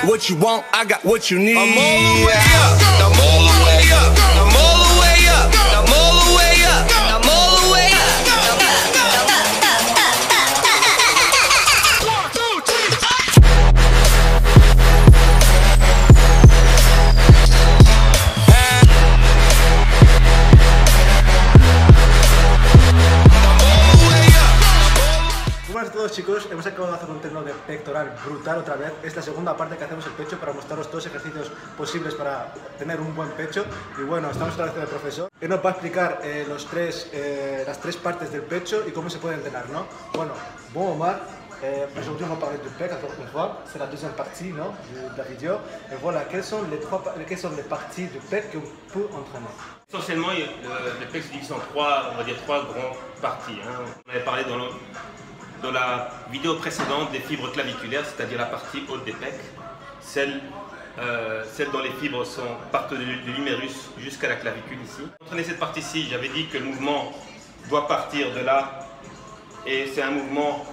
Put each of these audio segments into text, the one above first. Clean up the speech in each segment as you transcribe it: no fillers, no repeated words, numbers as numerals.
what you want, I got what you need. I'm all the way up, I'm all the way up, I'm all the way up, I'm all the way up, I'm all the way up. Buenas a todos chicos, hemos acabado de hacer un entreno de pectoral brutal otra vez. Es la segunda parte que hacemos el pecho para mostraros todos los ejercicios posibles para tener un buen pecho. Y bueno, estamos otra vez con el profesor. Él nos va a explicar las tres partes del pecho y cómo se puede entrenar, ¿no? Bueno, bon Omar, aujourd'hui on va parler du pec encore une fois. C'est la deuxième partie, non, de la vidéo. Et voilà, quelles sont les parties du pec qu'on peut entraîner? Essentiellement, le pec se divise en trois grandes parties. Hein. On avait parlé dans la vidéo précédente des fibres claviculaires, c'est-à-dire la partie haute des pecs, celle dont les fibres partent de l'humérus jusqu'à la clavicule ici. Pour entraîner cette partie-ci, j'avais dit que le mouvement doit partir de là, et c'est un mouvement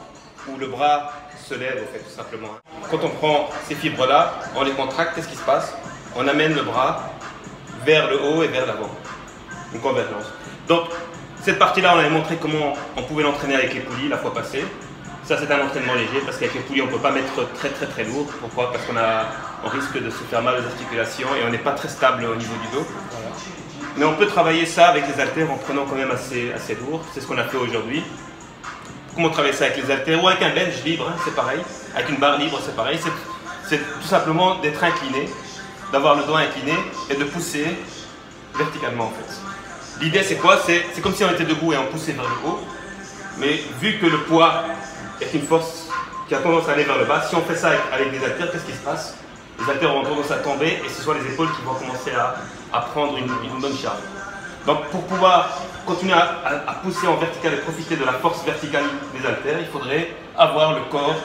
où le bras se lève, en fait, tout simplement. Quand on prend ces fibres-là, on les contracte, qu'est-ce qui se passe? On amène le bras vers le haut et vers l'avant, une convergence. Donc, cette partie-là, on avait montré comment on pouvait l'entraîner avec les poulies la fois passée. Ça, c'est un entraînement léger parce qu'avec les poulies, on ne peut pas mettre très lourd. Pourquoi? Parce qu'on risque de se faire mal aux articulations et on n'est pas très stable au niveau du dos. Voilà. Mais on peut travailler ça avec les haltères en prenant quand même assez lourd. C'est ce qu'on a fait aujourd'hui. Comment travailler ça avec les haltères ou avec un bench libre, hein, c'est pareil. Avec une barre libre, c'est pareil. C'est tout simplement d'être incliné, d'avoir le dos incliné et de pousser verticalement en fait. L'idée c'est quoi? C'est comme si on était debout et on poussait vers le haut, mais vu que le poids est une force qui a tendance à aller vers le bas, si on fait ça avec des haltères, qu'est-ce qui se passe? Les haltères ont tendance à tomber et ce sont les épaules qui vont commencer à prendre une bonne charge. Donc pour pouvoir continuer à pousser en vertical et profiter de la force verticale des haltères, il faudrait avoir le corps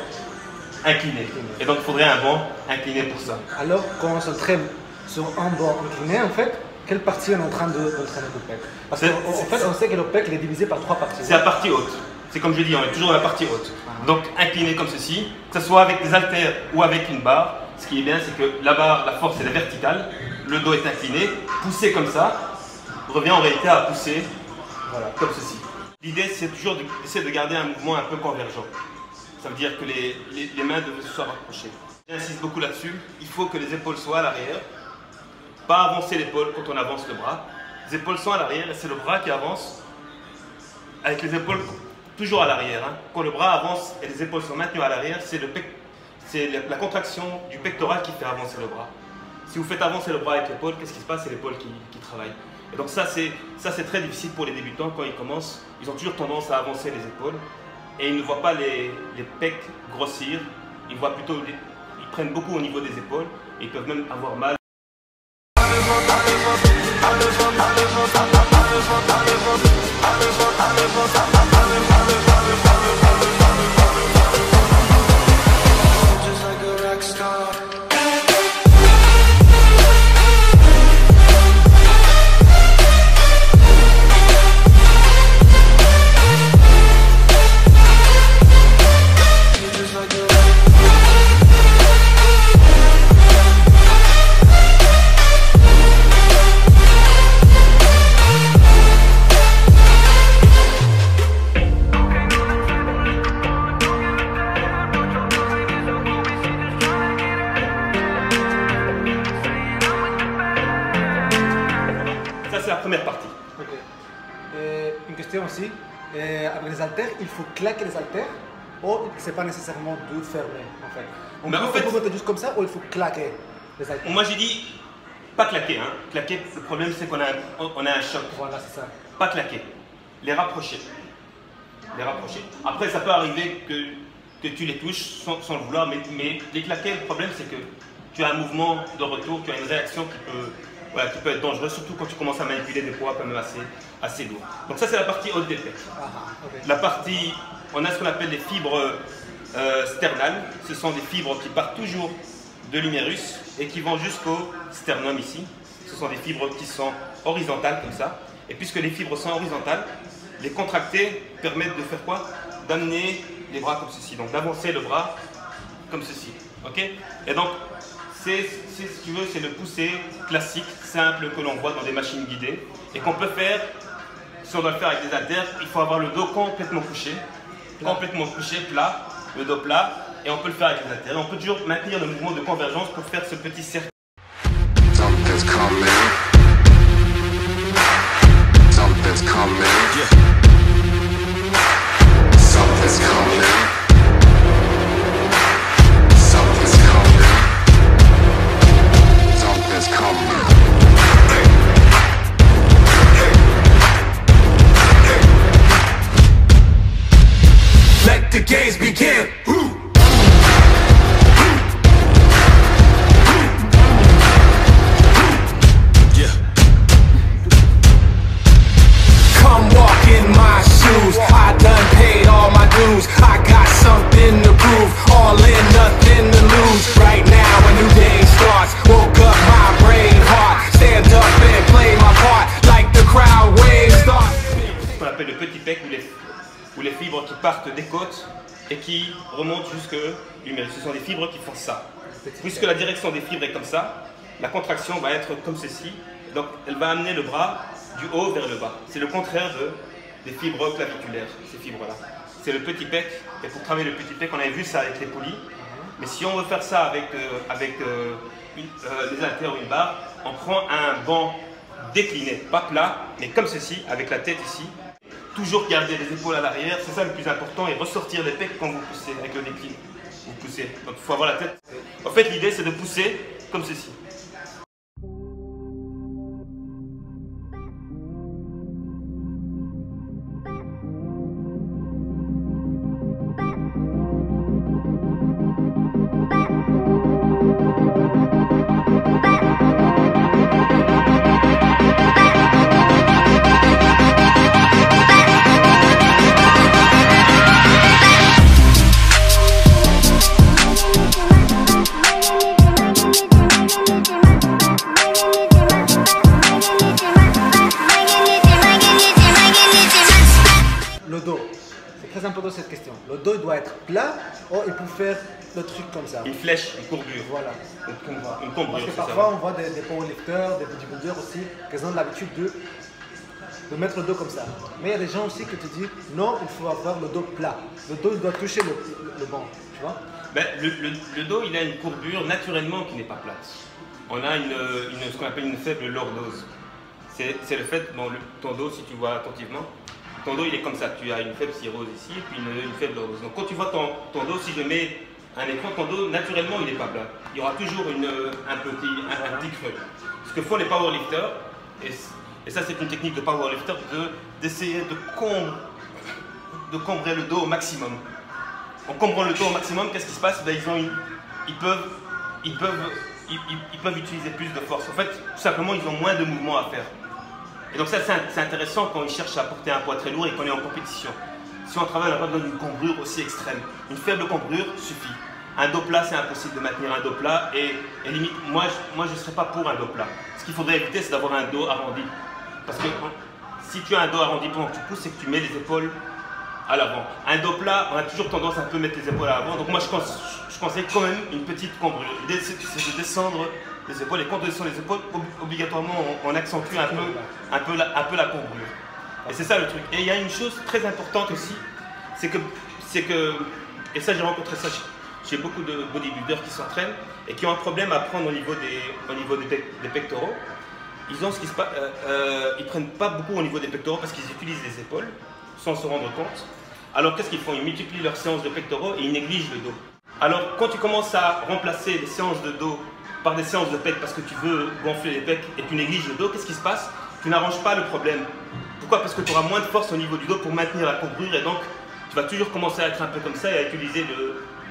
incliné. Et donc il faudrait un banc incliné pour ça. Alors quand on s'entraîne sur un banc incliné, en fait, quelle partie on est en train d'entraîner le pec? Parce qu'en fait, on sait que le pec il est divisé par trois parties. C'est la partie haute. C'est comme je dis, on est toujours dans la partie haute. Donc incliné comme ceci, que ce soit avec des haltères ou avec une barre. Ce qui est bien, c'est que la barre, la force elle est verticale, le dos est incliné, pousser comme ça, revient en réalité à pousser comme ceci. L'idée c'est toujours d'essayer de garder un mouvement un peu convergent. Ça veut dire que les mains doivent se rapprocher. J'insiste beaucoup là-dessus, il faut que les épaules soient à l'arrière. Pas avancer l'épaule quand on avance le bras. Les épaules sont à l'arrière et c'est le bras qui avance avec les épaules toujours à l'arrière. Hein. Quand le bras avance et les épaules sont maintenues à l'arrière, c'est la contraction du pectoral qui fait avancer le bras. Si vous faites avancer le bras avec l'épaule, qu'est-ce qui se passe? C'est l'épaule qui travaille. Et donc ça c'est très difficile pour les débutants quand ils commencent. Ils ont toujours tendance à avancer les épaules et ils ne voient pas les pecs grossir. Ils voient plutôt, ils prennent beaucoup au niveau des épaules et ils peuvent même avoir mal. C'est la première partie. Okay. Une question aussi, avec les haltères, il faut claquer les haltères ou c'est pas nécessairement de fermer en fait? On peut monter juste comme ça ou il faut claquer les haltères? Moi j'ai dit pas claquer. Hein. Claquer, le problème c'est qu'on a un choc. Voilà, c'est ça. Pas claquer, les rapprocher. Les rapprocher. Après ça peut arriver que tu les touches sans le vouloir, mais les claquer, le problème c'est que tu as un mouvement de retour, tu as une réaction qui peut être dangereuse, surtout quand tu commences à manipuler des poids quand même assez lourds. Donc ça c'est la partie haute des pecs. Okay. La partie, on a ce qu'on appelle les fibres sternales. Ce sont des fibres qui partent toujours de l'humérus et qui vont jusqu'au sternum ici. Ce sont des fibres qui sont horizontales comme ça. Et puisque les fibres sont horizontales, les contracter permettent de faire quoi? D'amener les bras comme ceci, donc d'avancer le bras comme ceci. Ok? Et donc, si tu veux, c'est le poussé classique, simple, que l'on voit dans des machines guidées et qu'on peut faire, si on doit le faire avec des haltères, il faut avoir le dos complètement couché, plat, le dos plat, et on peut le faire avec des haltères. On peut toujours maintenir le mouvement de convergence pour faire ce petit cercle. Something's coming. Something's coming. Yeah. Something's coming. Something's coming. Something's coming. Let the games begin. Yeah. Come walk in my shoes. I done paid all my dues. I got something to prove. All in, nothing to lose. Right now, a new day starts. Woke up my brain heart. Stand up and play my part. Like the crowd waves start. Ce qu'on appelle le petit pec ou les fibres qui partent des côtes et qui remontent jusque l'humérus. Ce sont des fibres qui font ça. Puisque la direction des fibres est comme ça, la contraction va être comme ceci. Donc elle va amener le bras du haut vers le bas. C'est le contraire des fibres claviculaires, ces fibres-là. C'est le petit pec. Et pour travailler le petit pec, on avait vu ça avec les poulies. Mais si on veut faire ça avec les haltères ou une barre, on prend un banc décliné, pas plat, mais comme ceci, avec la tête ici. Toujours garder les épaules à l'arrière, c'est ça le plus important, et ressortir les pecs quand vous poussez avec le déclin. Vous poussez, donc il faut avoir la tête. En fait, l'idée c'est de pousser comme ceci. Le dos, c'est très important cette question. Le dos il doit être plat ou il peut faire le truc comme ça. Une flèche, une courbure. Voilà. Une courbure, Parce que c'est ça. parfois on voit des powerlifters, des bodybuilders aussi, qui ont l'habitude de mettre le dos comme ça. Mais il y a des gens aussi qui te disent non, il faut avoir le dos plat. Le dos il doit toucher le banc, tu vois. Ben, le dos il a une courbure naturellement qui n'est pas plate. On a ce qu'on appelle une faible lordose. C'est le fait, bon, ton dos, si tu vois attentivement, ton dos il est comme ça, tu as une faible cirrhose ici et puis une faible lordose. Donc quand tu vois ton dos, si je mets un écran, ton dos naturellement il n'est pas plat. Il y aura toujours un petit creux. Ce que font les powerlifters, et ça c'est une technique de powerlifter, d'essayer de combrer le dos au maximum. En combrant le dos au maximum, qu'est-ce qui se passe? Ben, ils peuvent utiliser plus de force. En fait, tout simplement, ils ont moins de mouvements à faire. Et donc ça, c'est intéressant quand ils cherchent à porter un poids très lourd et qu'on est en compétition. Si on travaille, on n'a pas besoin d'une cambrure aussi extrême. Une faible cambrure suffit. Un dos plat, c'est impossible de maintenir un dos plat et limite, moi je ne serais pas pour un dos plat. Ce qu'il faudrait éviter, c'est d'avoir un dos arrondi. Parce que si tu as un dos arrondi pendant que tu pousses, c'est que tu mets les épaules à l'avant. Un dos plat, on a toujours tendance à un peu mettre les épaules à l'avant. Donc moi, je conseille quand même une petite cambrure. L'idée, c'est de descendre les épaules. Et quand on descend les épaules, obligatoirement, on accentue un peu la cambrure. Et c'est ça le truc. Et il y a une chose très importante aussi, c'est que, et ça j'ai rencontré ça chez beaucoup de bodybuilders qui s'entraînent et qui ont un problème à prendre au niveau des pectoraux. Ils ont ils prennent pas beaucoup au niveau des pectoraux parce qu'ils utilisent les épaules sans se rendre compte. Alors qu'est-ce qu'ils font? Ils multiplient leurs séances de pectoraux et ils négligent le dos. Alors quand tu commences à remplacer les séances de dos par des séances de pecs parce que tu veux gonfler les pecs et tu négliges le dos, qu'est-ce qui se passe? Tu n'arranges pas le problème. Pourquoi? Parce que tu auras moins de force au niveau du dos pour maintenir la cambrure et donc tu vas toujours commencer à être un peu comme ça et à utiliser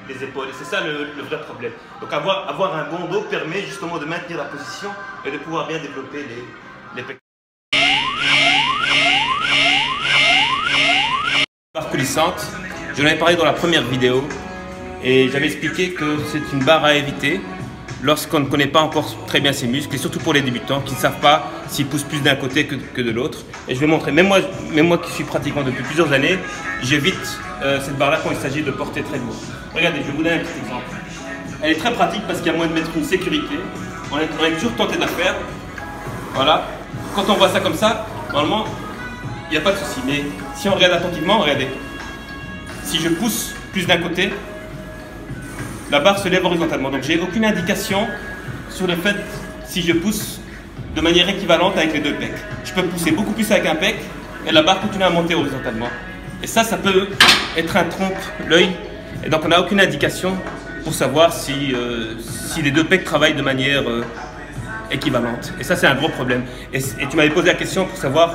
les épaules. Et c'est ça le vrai problème. Donc avoir un bon dos permet justement de maintenir la position et de pouvoir bien développer les pecs. Barre coulissante, je l'avais parlé dans la première vidéo et j'avais expliqué que c'est une barre à éviter lorsqu'on ne connaît pas encore très bien ses muscles et surtout pour les débutants qui ne savent pas s'ils poussent plus d'un côté que de l'autre. Et je vais montrer, même moi qui suis pratiquant depuis plusieurs années, j'évite cette barre là quand il s'agit de porter très lourd. Regardez, je vais vous donner un petit exemple. Elle est très pratique parce qu'il y a moyen de mettre une sécurité. On est toujours tenté de la faire. Voilà. Quand on voit ça comme ça, normalement, il n'y a pas de souci. Mais si on regarde attentivement, regardez. Si je pousse plus d'un côté, la barre se lève horizontalement. Donc j'ai aucune indication sur le fait si je pousse de manière équivalente avec les deux pecs. Je peux pousser beaucoup plus avec un pec et la barre continue à monter horizontalement. Et ça peut être un trompe-l'œil. Et donc on n'a aucune indication pour savoir si les deux pecs travaillent de manière équivalente. Et ça c'est un gros problème. Et tu m'avais posé la question pour savoir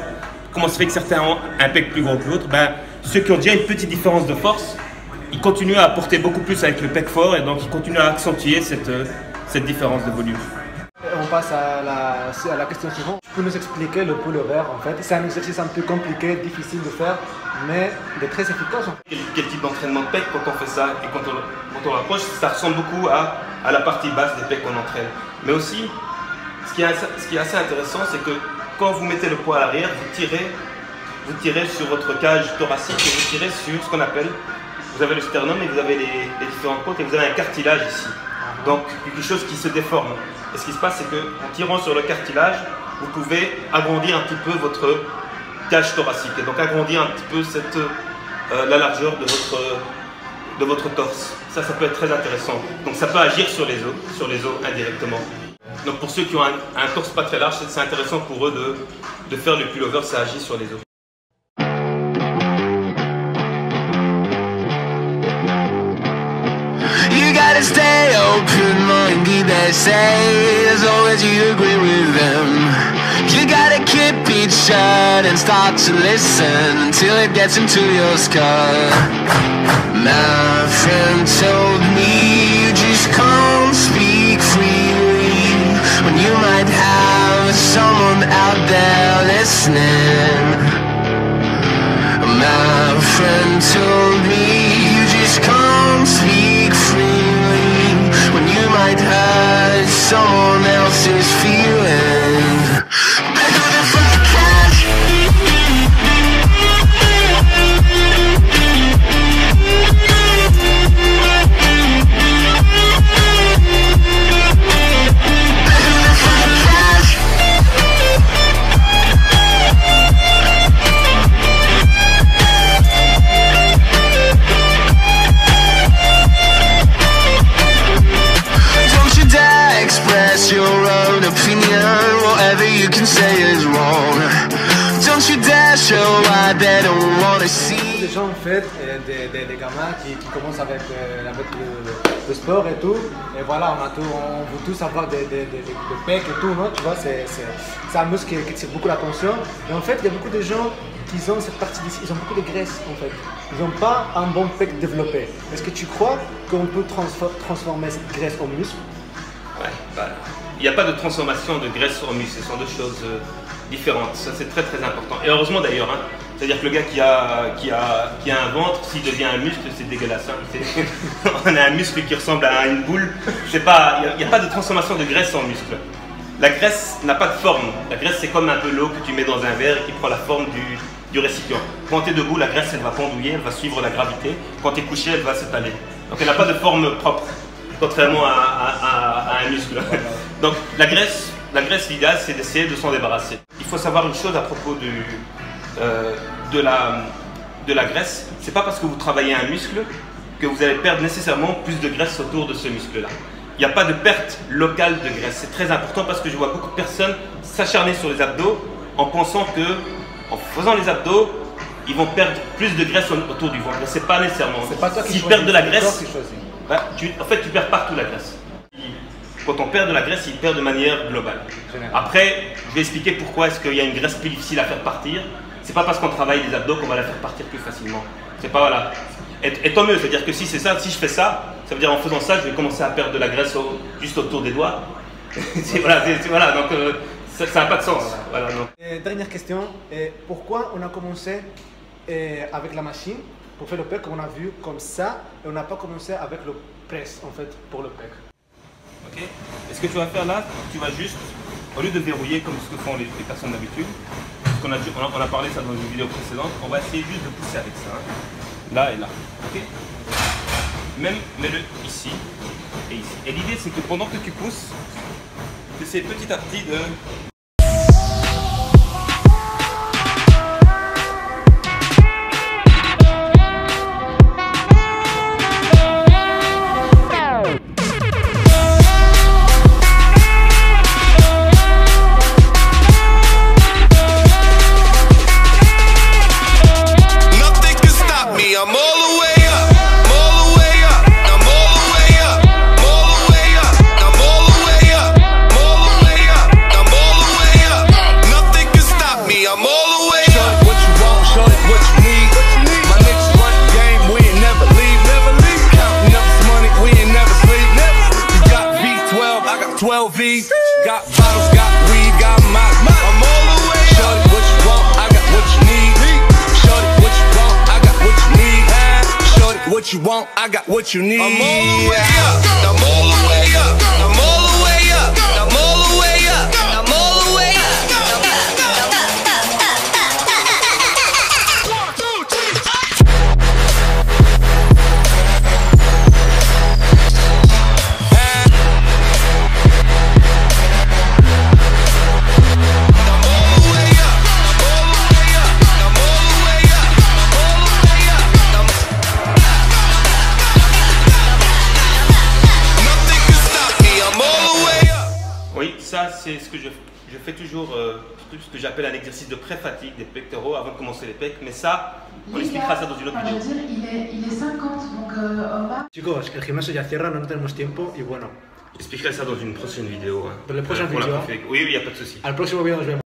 comment se fait que certains ont un pec plus gros que l'autre. Ben, ceux qui ont déjà une petite différence de force, ils continuent à porter beaucoup plus avec le pec fort et donc ils continuent à accentuer cette différence de volume. On passe à la question suivante. Tu peux nous expliquer le pullover en fait? C'est un exercice un peu compliqué, difficile de faire, mais très efficace. En fait. Quel type d'entraînement de pec quand on fait ça et quand on rapproche, ça ressemble beaucoup à la partie basse des pecs qu'on entraîne. Mais aussi, ce qui est assez intéressant, c'est que quand vous mettez le poids à l'arrière, vous tirez sur votre cage thoracique et vous tirez sur ce qu'on appelle, vous avez le sternum et vous avez les différentes côtes et vous avez un cartilage ici. Donc quelque chose qui se déforme. Et ce qui se passe, c'est qu'en tirant sur le cartilage, vous pouvez agrandir un petit peu votre cage thoracique et donc agrandir un petit peu la largeur de votre torse. Ça peut être très intéressant. Donc ça peut agir sur les os indirectement. Donc pour ceux qui ont un torse pas très large, c'est intéressant pour eux de faire le pullover, ça agit sur les os. You gotta stay open-minded, they say, as long as you agree with them. You gotta keep it shut and start to listen until it gets into your skull. My friend told me you just can't speak freely when you might have someone out there listening. My friend told me you just can't speak freely when you might hurt someone else's feelings. Back on the front cash. Your own opinion, whatever you can say is wrong. Don't you dare show why they don't wanna see. Des gens en fait, des gamins qui commencent avec le sport et tout, et voilà, on veut tous avoir des pecs et tout, non? Tu vois, c'est un muscle qui tire beaucoup l'attention. Et en fait, il y a beaucoup de gens qui ont cette partie d'ici, ils ont beaucoup de graisse en fait. Ils n'ont pas un bon pec développé. Est-ce que tu crois qu'on peut transformer cette graisse en muscle? Ouais, bah, il n'y a pas de transformation de graisse en muscle, ce sont deux choses différentes. Ça c'est très très important. Et heureusement d'ailleurs, hein. C'est-à-dire que le gars qui a un ventre, s'il devient un muscle, c'est dégueulasse. Hein. On a un muscle qui ressemble à une boule. Il n'y a pas de transformation de graisse en muscle. La graisse n'a pas de forme. La graisse c'est comme un peu l'eau que tu mets dans un verre et qui prend la forme du récipient. Quand tu es debout, la graisse elle va pendouiller, elle va suivre la gravité. Quand tu es couché, elle va s'étaler. Donc elle n'a pas de forme propre. Contrairement à un muscle. Donc la graisse, l'idéal c'est d'essayer de s'en débarrasser. Il faut savoir une chose à propos de la graisse. C'est pas parce que vous travaillez un muscle que vous allez perdre nécessairement plus de graisse autour de ce muscle-là. Il n'y a pas de perte locale de graisse. C'est très important parce que je vois beaucoup de personnes s'acharner sur les abdos en pensant que en faisant les abdos, ils vont perdre plus de graisse autour du ventre. C'est pas nécessairement. C'est pas toi qui S'ils perdent de la graisse, bah, en fait, tu perds partout la graisse. Quand on perd de la graisse, il perd de manière globale. Général. Après, je vais expliquer pourquoi est-ce qu'il y a une graisse plus difficile à faire partir. C'est pas parce qu'on travaille les abdos qu'on va la faire partir plus facilement. C'est pas voilà. Et tant mieux, c'est-à-dire que si c'est ça, si je fais ça, ça veut dire en faisant ça, je vais commencer à perdre de la graisse juste autour des doigts. Voilà, donc ça n'a pas de sens. Voilà, donc. Dernière question, pourquoi on a commencé avec la machine pour faire le pec, on a vu comme ça, et on n'a pas commencé avec le press en fait pour le pec? Ok. Et ce que tu vas faire là, tu vas juste, au lieu de verrouiller comme ce que font les personnes d'habitude, on a parlé ça dans une vidéo précédente, on va essayer juste de pousser avec ça, hein. Là et là. Ok. Même mets-le ici et ici. Et l'idée c'est que pendant que tu pousses, tu essaies petit à petit de... V, got bottles, got weed, got my I'm all the way up. Shorty, what you want? I got what you need. Shorty, what you want? I got what you need. Shorty, what you want? I got what you need. I'm all the way up. I'm all the way up. I'm all the way up. I'm all the way up. I'm all the way up. Oui, ça c'est ce que je fais toujours, ce que j'appelle un exercice de pré-fatigue des pectoraux avant de commencer les pecs, mais ça, on expliquera ça dans une autre vidéo. Je veux dire, il est 50, donc on va... Chicos, el gimnasio ya cierra, no tenemos tiempo y bueno. J'expliquerai ça dans une prochaine vidéo. Hein. Dans la prochaine Pour la vidéo. Oui, il n'y a pas de souci. Al próximo vídeo nos vemos.